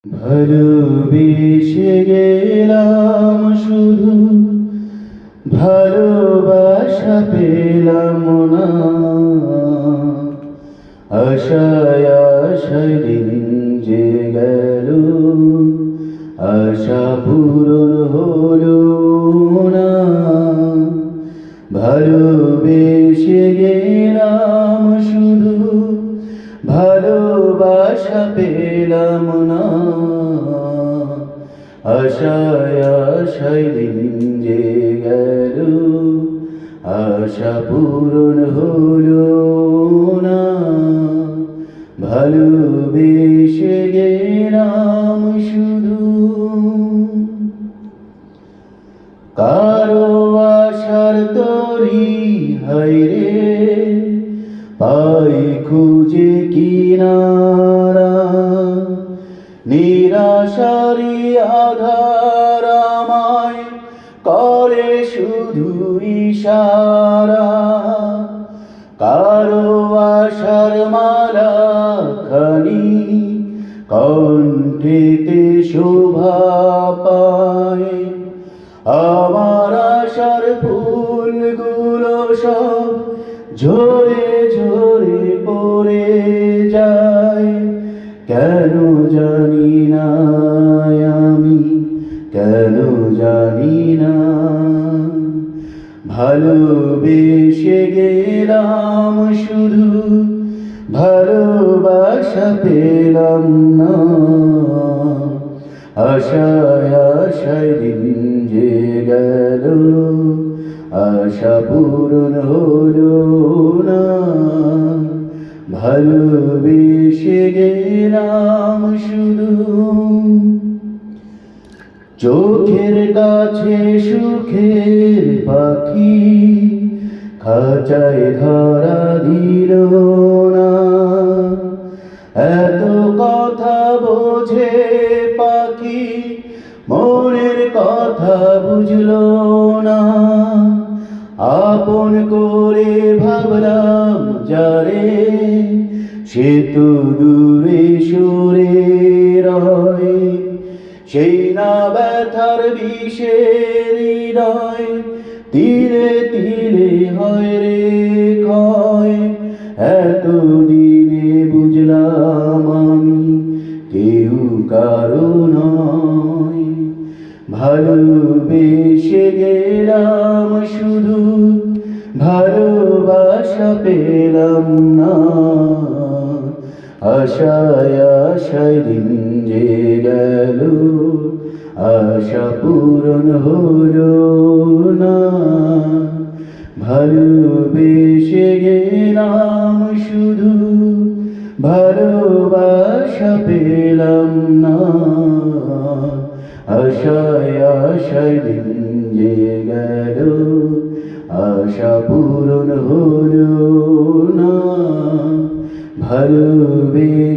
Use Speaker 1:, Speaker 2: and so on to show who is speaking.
Speaker 1: ভালোবেসে গেলাম শুধু, ভালোবাসা পেলাম না। আশায় আশায় দিন যে গেল, আশা পূরণ হলো না। ভালোবেসে গেলাম শুধু, ভালোবাসা পেলাম না। আশায় আশায় দিন যে গেল, আশা পূরণ হলো না। ভালোবেসে গেলাম শুধু, কারো আশার তরি হায়রে, পাই খুঁজে কিনারা। নিরাশারি আধার আমায় করে শুধু ইশারা। কারো আশার মালা খানি কণ্ঠেতে শোভা পায়। আমার আশার ফুলগুলো সব ঝরে ঝরে পড়ে যায়। কেন জানি না আমি, কেন জানি না। ভালোবেসে গেলাম শুধু, ভালোবাসা পেলাম না। আশায় আশায় দিন যে গেল, আশা পূরণ হলো না। ভালোবেসে গেলাম শুধু, চোখের কাছে সুখের পাখি খাঁচায় ধরা দিল না। এত কথা বোঝে পাখি, মনের কথা বুঝলো না। আপন করে ভাবলাম যারে, সে তো দূরে সরে রয়। সেই না ব্যথার বিষের হৃদয়, তিলে তিলে হয় রে ক্ষয়। এতদিনে বুঝলাম আমি কেউ কারো নয়। ভালোবেসে গেলাম শুধু, ভালোবাসা পেলাম না। আশায় আশায় দিন যে গেল, আশা পূরণ হলো না। ভালোবেসে গেলাম শুধু, ভালোবাসা পেলাম না। আশায় আশায় দিন যে গেল, আশা পূরণ হলো না। ভালোবেসে